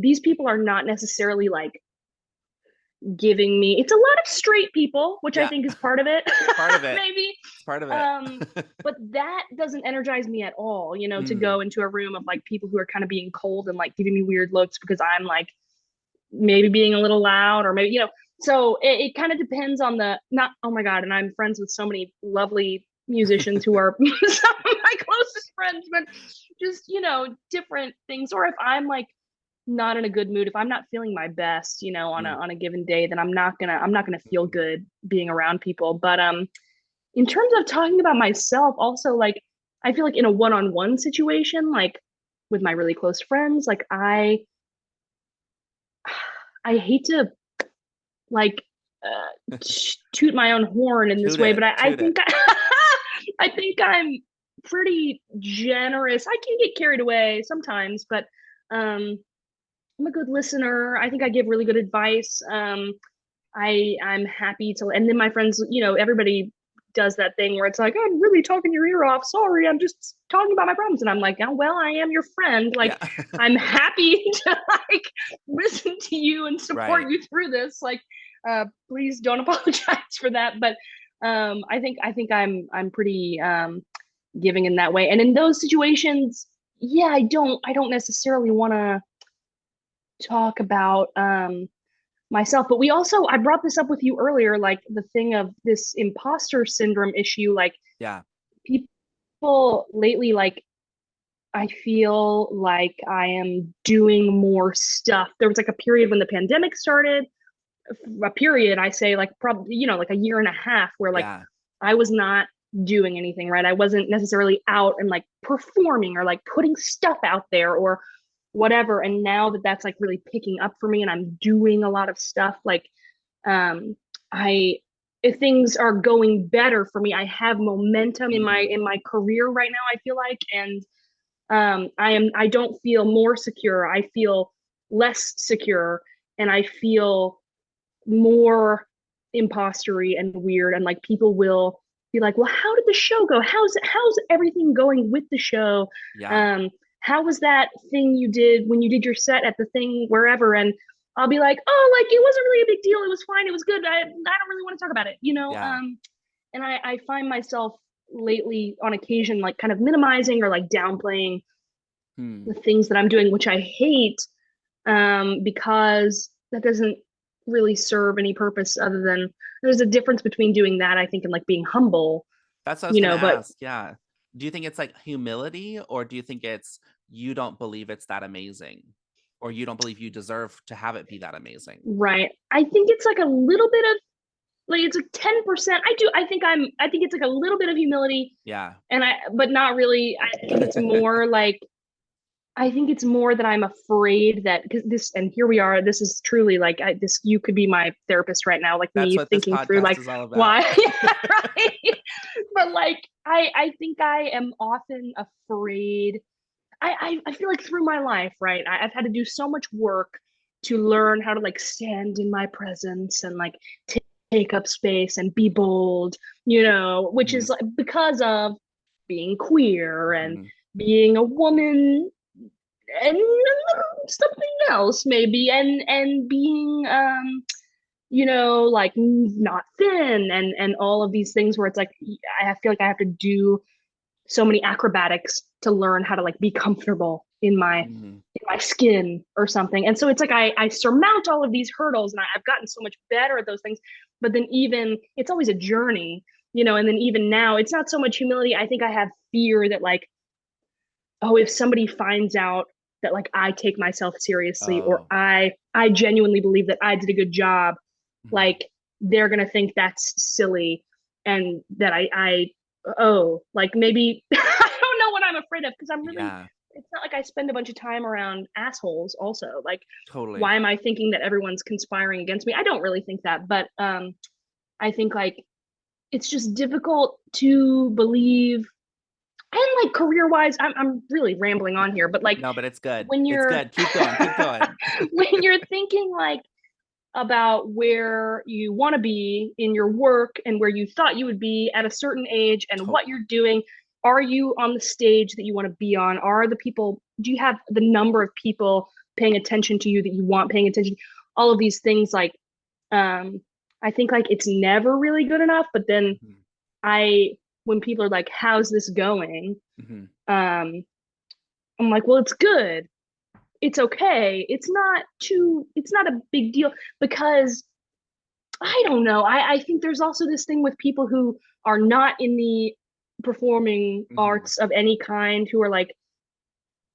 these people are not necessarily like giving me, it's a lot of straight people, which I Yeah. think is part of it. Part of it. Maybe. It's part of it. But that doesn't energize me at all, to Mm. go into a room of like people who are kind of being cold and like giving me weird looks because I'm like maybe being a little loud, or maybe, so it kind of depends on the, not, oh my God. And I'm friends with so many lovely musicians who are some of my closest friends, but just, different things. Or if I'm like not in a good mood, if I'm not feeling my best, on a given day, then I'm not gonna feel good being around people. But in terms of talking about myself, also like I feel like in a one-on-one situation, like with my really close friends, like I hate to like toot my own horn in this Toot way, it, but I toot it. think I think I'm pretty generous. I can get carried away sometimes, but I'm a good listener. I think I give really good advice. I'm happy to, and then my friends, everybody does that thing where it's like, I'm really talking your ear off. Sorry, I'm just talking about my problems. And I'm like, oh, well, I am your friend. Like, Yeah. I'm happy to like listen to you and support Right. you through this. Like, please don't apologize for that. But I think I'm pretty giving in that way. And in those situations, yeah, I don't necessarily want to talk about myself, but I brought this up with you earlier, like the thing of this imposter syndrome issue. Like Yeah. people lately, like I feel like I am doing more stuff. There was like a period when the pandemic started, a period I say like probably, like a year and a half where like Yeah. I was not doing anything, right? I wasn't necessarily out and like performing or like putting stuff out there or whatever. And now that that's like really picking up for me and I'm doing a lot of stuff, like I if things are going better for me, I have momentum in my Mhm. career right now, I feel like. And I don't feel more secure. I feel less secure, and I feel more impostery and weird, and like people will be like, well, how did the show go? How's everything going with the show? Yeah. um how was that thing you did when you did your set at the thing wherever? And I'll be like, oh, like it wasn't really a big deal, it was fine, it was good, I don't really want to talk about it, Yeah. and I find myself lately on occasion like kind of minimizing or like downplaying Hmm. the things that I'm doing, which I hate, because that doesn't really serve any purpose other than there's a difference between doing that, I think, and like being humble, That's what I was gonna but ask. Yeah. Do you think it's like humility, or do you think it's you don't believe it's that amazing? Or you don't believe you deserve to have it be that amazing? right. I think it's like a little bit of like it's like 10%. I think it's like a little bit of humility, Yeah. but not really. I think it's more that I'm afraid that because this, and here we are, this is truly like this, you could be my therapist right now, like That's me what this thinking through podcast like is all about. why, yeah, right. But like, I think I am often afraid. I feel like through my life, right, I've had to do so much work to learn how to like stand in my presence and like take up space and be bold, which Mhm. is like because of being queer and Mhm. being a woman and something else maybe, and being like not thin and all of these things where it's like I feel like I have to do so many acrobatics to learn how to like be comfortable Mhm. in my skin or something. And so it's like I surmount all of these hurdles, and I've gotten so much better at those things, but then even it's always a journey, and then even now it's not so much humility. I think I have fear that like, oh, if somebody finds out that like I take myself seriously, or Oh. I genuinely believe that I did a good job, Mhm. like they're gonna think that's silly, and that oh, like maybe I don't know what I'm afraid of, because I'm really, Yeah, it's not like I spend a bunch of time around assholes also. Like, totally. why am I thinking that everyone's conspiring against me? I don't really think that, but I think like it's just difficult to believe. And like career wise, I'm really rambling on here, but like No, but it's good. when It's you're good. Keep going. Keep going. when you're thinking like about where you want to be in your work and where you thought you would be at a certain age and To- what you're doing, are you on the stage that you want to be on? Are the people, do you have the number of people paying attention to you that you want paying attention? All of these things, like um I think like it's never really good enough, but then Mhm. I when people are like, how's this going, Mhm. um I'm like, well, it's good, it's okay, it's not a big deal, because I don't know. I think there's also this thing with people who are not in the performing Mhm. arts of any kind, who are like,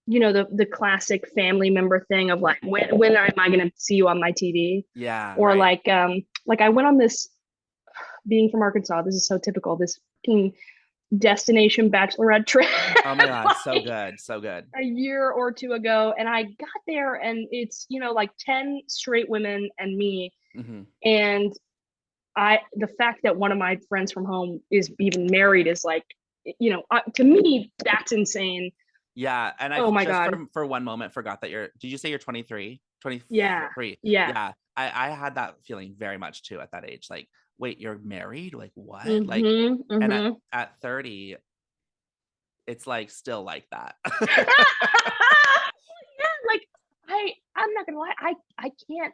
the classic family member thing of like, when am I gonna see you on my TV? Yeah, Or right. like I went on this, being from Arkansas, this is so typical, this destination bachelorette trip Oh my God, so like good. So good. a year or two ago, and I got there and it's, like 10 straight women and me. Mhm. And the fact that one of my friends from home is even married is like, to me, that's insane. Yeah, and I Oh my just God. for one moment forgot that did you say you're 23? Yeah. 23. Yeah. Yeah. I had that feeling very much too at that age. Like, wait, you're married? Like what? Like, Mm-hmm. and Mm-hmm. at 30, it's like still like that. Yeah, like I'm not gonna lie, I can't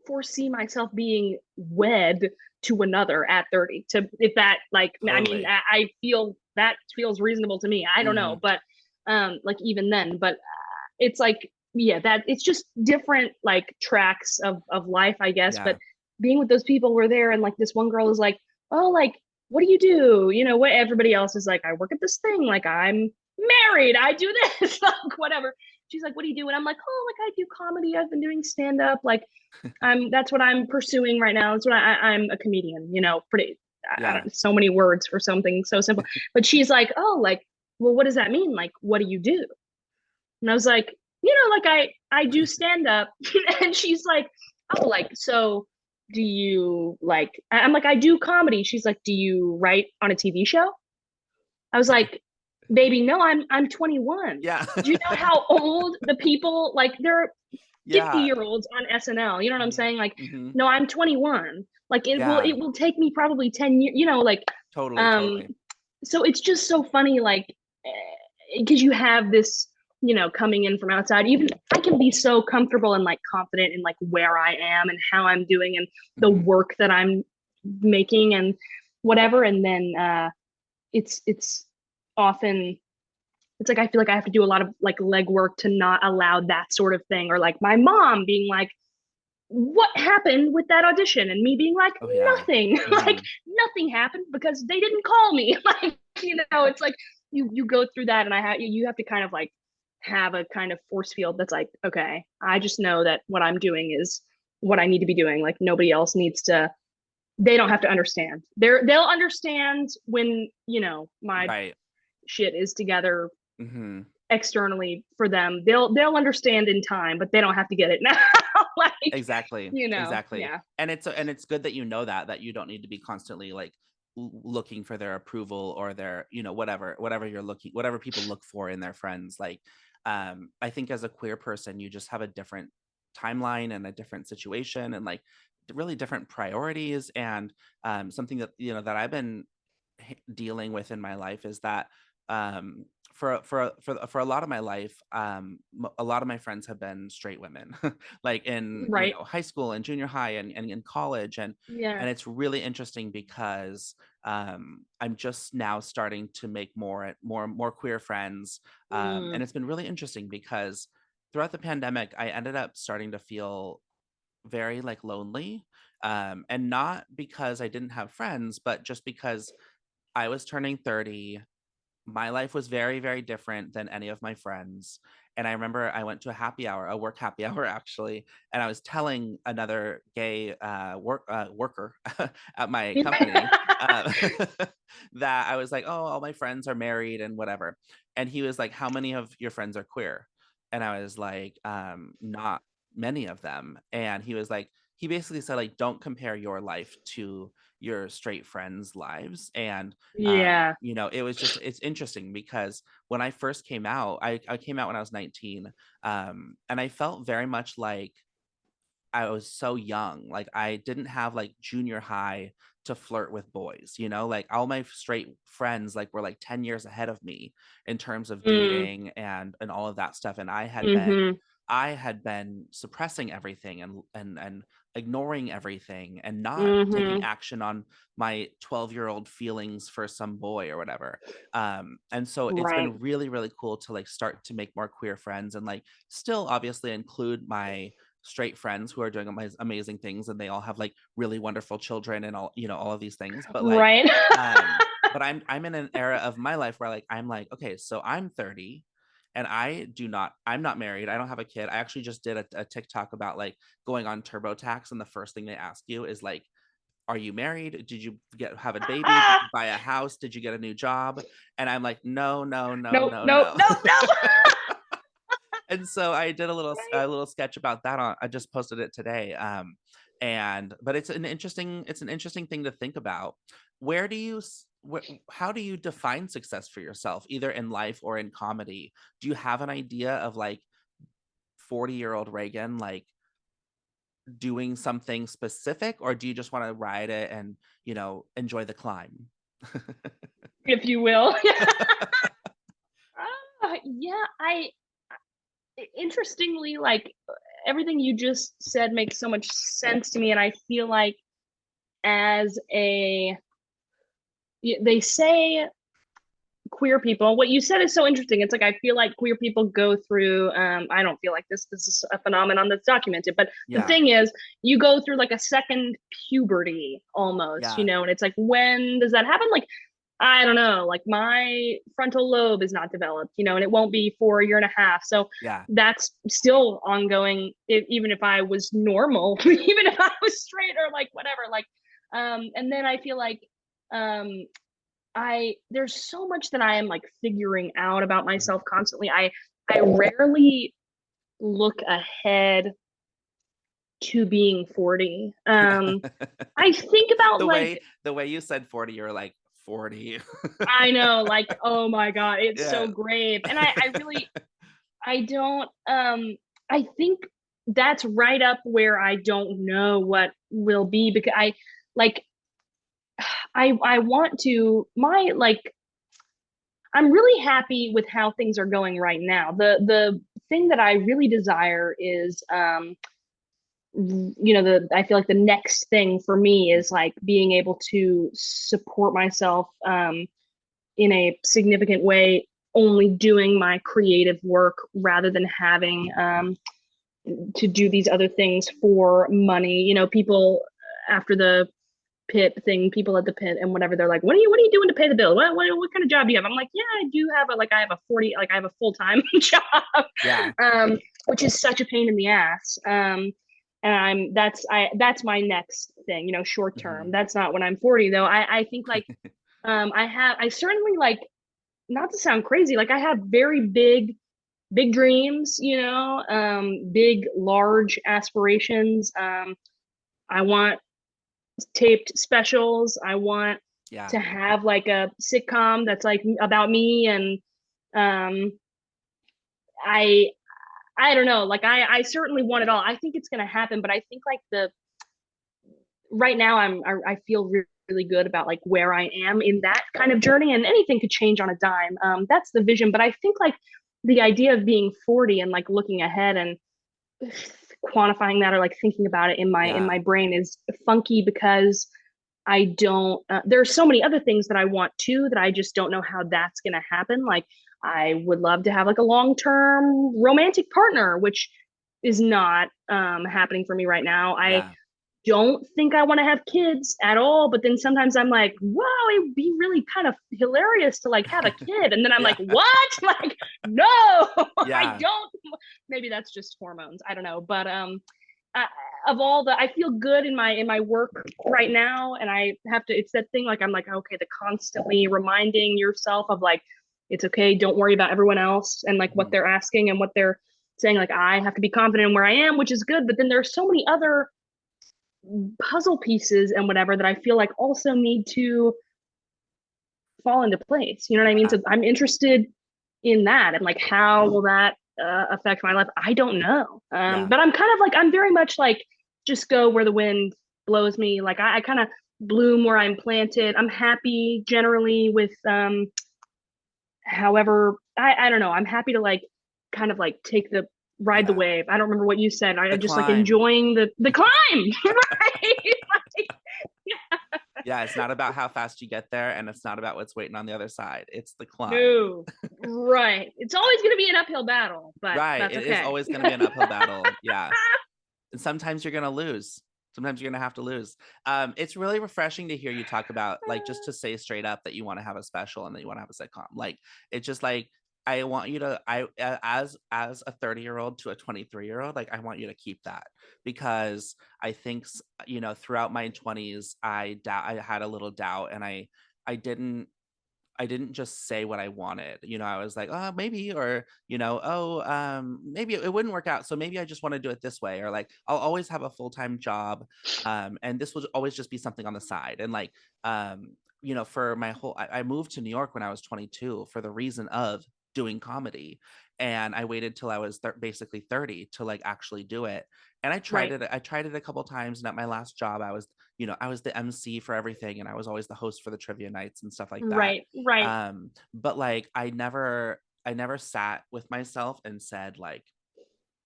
foresee myself being wed to another at 30. To if that like, I mean, Totally. I feel that feels reasonable to me. I don't know, Mhm. but like even then, but it's like, yeah, that it's just different like tracks of life, I guess. But Yeah. being with those people were there, and like this one girl is like, oh, like what do you do? What everybody else is like, I work at this thing, like I'm married, I do this, like whatever. She's like, what do you do? And I'm like, oh, like I do comedy, I've been doing stand up, like that's what I'm pursuing right now. That's what I'm a comedian, pretty, I Yeah. don't, so many words for something so simple. But she's like, oh, like, well, what does that mean? Like, what do you do? And I was like, like I do stand up. And she's like, oh, like, so do you like, I'm like, I do comedy. She's like, do you write on a TV show? I was like, baby, no, I'm 21. Yeah. Do you know how old the people, like they're Yeah. 50-year-olds on SNL? You know what I'm Mhm. saying? Like, Mhm. no, I'm 21. Like Yeah. it will take me probably 10 years, like Totally, um totally. so it's just so funny, like because you have this, coming in from outside. Even I can be so comfortable and like confident in like where I am and how I'm doing and the Mhm. work that I'm making and whatever. And then it's often, it's like I feel like I have to do a lot of like legwork to not allow that sort of thing. Or like my mom being like, what happened with that audition? And me being like, Oh yeah. nothing. Like Mhm. nothing happened because they didn't call me. Like, it's like you go through that, and you have to kind of like have a kind of force field that's like, okay, I just know that what I'm doing is what I need to be doing. Like nobody else needs to, they don't have to understand. They'll understand when, my Right. shit is together Mhm. externally for them. They'll understand in time, but they don't have to get it now. Like, Exactly, exactly. yeah. And it's good that you know that you don't need to be constantly like looking for their approval or their, whatever you're looking, whatever people look for in their friends. Like, I think as a queer person, you just have a different timeline and a different situation and like really different priorities. And something that that I've been dealing with in my life is that um for a lot of my life, a lot of my friends have been straight women, like in Right. high school and junior high and in college. Yeah. And it's really interesting because I'm just now starting to make more queer friends. Mm. And it's been really interesting because throughout the pandemic I ended up starting to feel very like lonely, and not because I didn't have friends, but just because I was turning 30. My life was very, very different than any of my friends. And I remember I went to a work happy hour actually, and I was telling another gay worker at my company uh, that I was like, oh, all my friends are married and whatever. And he was like, how many of your friends are queer? And I was like, not many of them. And he was like, he basically said, like, don't compare your life to your straight friends' lives. And Yeah. it was just, it's interesting because when I first came out, I came out when I was 19. And I felt very much like I was so young. Like I didn't have like junior high to flirt with boys, like all my straight friends like were like 10 years ahead of me in terms of Mm, dating and all of that stuff. And mm-hmm. I had been suppressing everything and ignoring everything and not taking Mm-hmm. action on my 12-year-old feelings for some boy or whatever. And so it's Right. been really, really cool to like start to make more queer friends and like still obviously include my straight friends who are doing amazing things and they all have like really wonderful children and all of these things. But like, Right. but I'm in an era of my life where like I'm like, okay, so I'm 30 and I'm not married. I don't have a kid. I actually just did a TikTok about like going on TurboTax, and the first thing they ask you is like, are you married? Did you have a baby? Did you buy a house? Did you get a new job? And I'm like, no, no, no, Nope, no, nope, no. nope, nope. And so I did Right. a little sketch about that on I just posted it today. And but it's an interesting thing to think about. Where do you how do you define success for yourself, either in life or in comedy? Do you have an idea of like 40-year-old Reagan like doing something specific, or do you just want to ride it and enjoy the climb? If you will. Yeah, interestingly, like everything you just said makes so much sense to me, and I feel like as a they say queer people, what you said is so interesting. It's like I feel like queer people go through I don't feel like this is a phenomenon that's documented, but the Yeah, thing is you go through like a second puberty almost, yeah, and it's like when does that happen? Like I don't know, like my frontal lobe is not developed, and it won't be for a year and a half. So yeah, that's still ongoing, even if I was normal, even if I was straight or like whatever. Like, and then I feel like um there's so much that I am like figuring out about mhm. myself constantly. I rarely look ahead to being 40. I think about like The way you said 40, you're like 40. I know, like, oh my God, it's Yeah. so grave. And I really, I don't, I think that's right up where I don't know what will be because like, I want to, I'm really happy with how things are going right now. The thing that I really desire is, I feel like the next thing for me is like being able to support myself, in a significant way, only doing my creative work rather than having to do these other things for money. People after the pit thing, people at the pit and whatever, they're like, what are you doing to pay the bill? What kind of job do you have? I'm like, yeah, I do have I have a 40, like I have a full-time job, Yeah. which is such a pain in the ass. And that's my next thing, short term. Mhm. That's not when I'm 40 though. I think like I certainly like, not to sound crazy, like I have very big dreams, big large aspirations. I want taped specials. I want Yeah. to have like a sitcom that's like about me, and um I I don't know, like I certainly want it all. I think it's going to happen, but I think like the right now I feel really good about like where I am in that kind of journey, and anything could change on a dime. That's the vision, but I think like the idea of being 40 and like looking ahead and quantifying that or like thinking about it in Yeah. my brain is funky because I don't there's so many other things that I want to that I just don't know how that's going to happen. Like I would love to have like a long-term romantic partner, which is not happening for me right now. I Yeah. don't think I want to have kids at all. But then sometimes I'm like, wow, it would be really kind of hilarious to like have a kid. And then I'm Yeah. like, what? Like, no, I Yeah. don't. Maybe that's just hormones. I don't know. But I, of all the, I feel good in my work right now, and I have to. It's that thing like I'm like, okay, the constantly reminding yourself of like, it's okay. Don't worry about everyone else and like what Mhm. they're asking and what they're saying. Like I have to be confident in where I am, which is good. But then there's so many other puzzle pieces and whatever that I feel like also need to fall into place. You know what I mean? Yeah. So I'm interested in that and like how will that affect my life? I don't know. Yeah. But I'm kind of like I'm very much like just go where the wind blows me. Like I kind of bloom where I'm planted. I'm happy generally with however I don't know. I'm happy to like kind of like take the ride the Yeah. wave. I don't remember what you said. I The just like climb. enjoying the climb, right? Like, Yeah, it's not about how fast you get there, and it's not about what's waiting on the other side. It's the climb. no, right. It's always going to be an uphill battle, but Right. that's It is okay. always going to be an uphill battle. Yeah. And sometimes you're going to lose. Sometimes you're going to have to lose. It's really refreshing to hear you talk about, like, just to say straight up that you want to have a special and that you want to have a sitcom. Like, it's just like, I want you to, as a 30-year-old to a 23-year-old, like, I want you to keep that because I think, throughout my 20s, I had a little doubt and I didn't I didn't just say what I wanted. I was like, oh, maybe, or, oh, maybe it wouldn't work out. So maybe I just want to do it this way. Or like, I'll always have a full-time job. And this will always just be something on the side. And like, for my I moved to New York when I was 22 for the reason of doing comedy. And I waited till I was basically 30 to like actually do it. And Right, I tried it a couple times. And at my last job, I was the MC for everything and I was always the host for the trivia nights and stuff like that. right. But like I never sat with myself and said like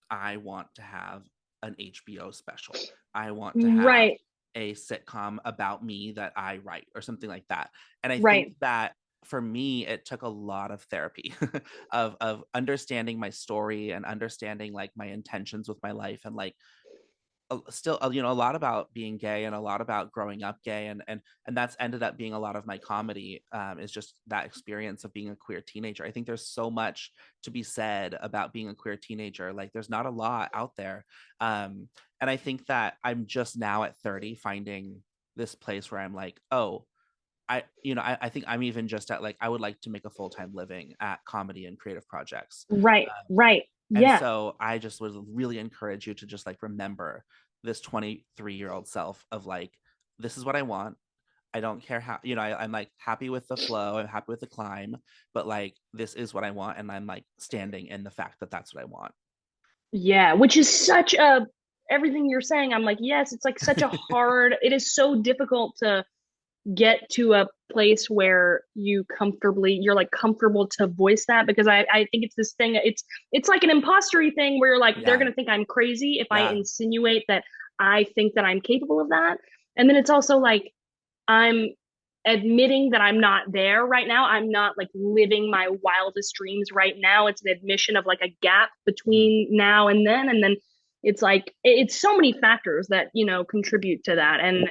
I want to have an HBO special. I want to have Right, a sitcom about me that I write or something like that. And I think right. that for me it took a lot of therapy of understanding my story and understanding like my intentions with my life and like still a lot about being gay and a lot about growing up gay and that's ended up being a lot of my comedy is just that experience of being a queer teenager. I think there's so much to be said about being a queer teenager. Like there's not a lot out there. And I think that I'm just now at 30 finding this place where I'm like, oh, I think I'm even just at like I would like to make a full-time living at comedy and creative projects. Right, right. And Yeah. so I just would really encourage you to just like remember this 23-year-old self of like, this is what I want. I don't care how, I'm like happy with the flow. I'm happy with the climb, but like, this is what I want. And I'm like standing in the fact that that's what I want. Yeah, which is such a everything you're saying. I'm like, yes, it's like such a hard, it is so difficult to get to a place where you're like comfortable to voice that because I think it's this thing it's like an impostery thing where you're like they're Yeah. gonna think I'm crazy if I Yeah. insinuate that I think that I'm capable of that. And then it's also like I'm admitting that I'm not there right now. I'm not like living my wildest dreams right now. It's an admission of like a gap Mhm. between now and then. And then it's like it's so many factors that, contribute to that. And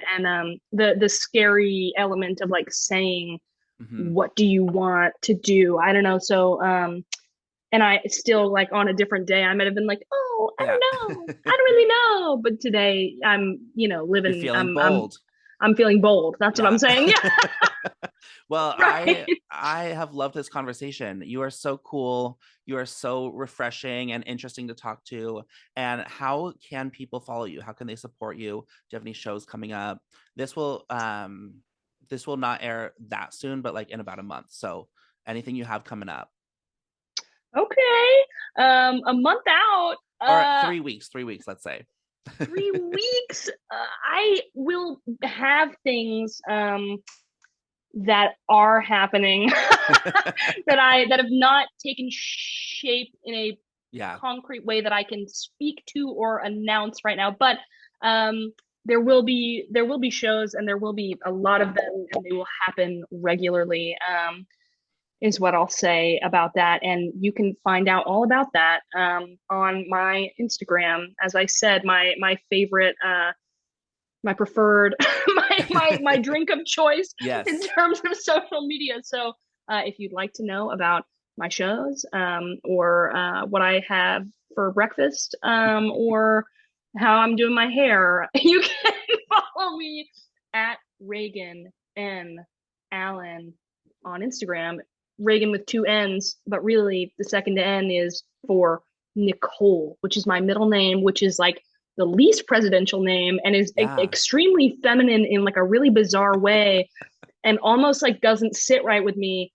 the scary element of like saying, Mhm. what do you want to do? I don't know. So and I still like on a different day, I might have been like, oh, I Yeah. don't know. I don't really know. But today I'm, You're living, feeling bold. I'm feeling bold. That's what Yeah. I'm saying. Yeah. Well, Right. I have loved this conversation. You are so cool. You are so refreshing and interesting to talk to. And how can people follow you? How can they support you? Do you have any shows coming up? This will this will not air that soon, but like in about a month. So anything you have coming up. Okay. A month out. Or 3 weeks, 3 weeks, let's say. 3 weeks. I will have things that are happening that have not taken shape in a Yeah. concrete way that I can speak to or announce right now. But um, there will be shows, and there will be a lot of them, and they will happen regularly. Is what I'll say about that. And you can find out all about that on my Instagram. As I said, my favorite my preferred, my drink of choice Yes. in terms of social media. So if you'd like to know about my shows or what I have for breakfast or how I'm doing my hair, you can follow me at Reagan N. Allen on Instagram. Reagan with 2 N's, but really the second N is for Nicole, which is my middle name, which is like the least presidential name and is extremely feminine in like a really bizarre way and almost like doesn't sit right with me.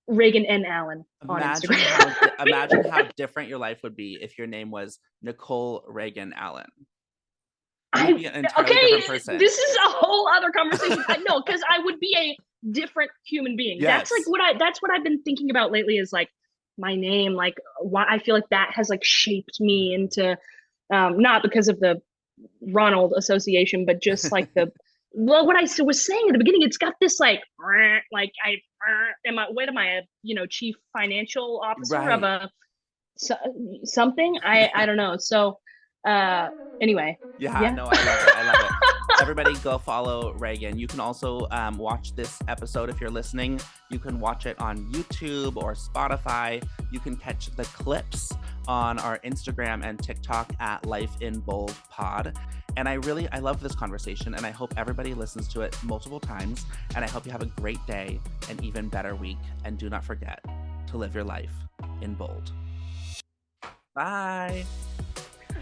Reagan N. Allen on Instagram. Imagine how different your life would be if your name was Nicole Reagan Allen. You'd be an entirely different person. This is a whole other conversation. No, because I would be a different human being. Yes. That's what I've been thinking about lately is like my name, like why I feel like that has like shaped me into not because of the Ronald association, but just like the what I was saying at the beginning, it's got this like am I a chief financial officer of a something? I don't know. So anyway. Yeah, no, I love it. Everybody go follow Reagan. You can also watch this episode if you're listening. You can watch it on YouTube or Spotify. You can catch the clips on our Instagram and TikTok at Life in Bold Pod. And I love this conversation, and I hope everybody listens to it multiple times. And I hope you have a great day, an even better week. And do not forget to live your life in bold. Bye.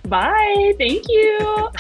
Bye. Thank you.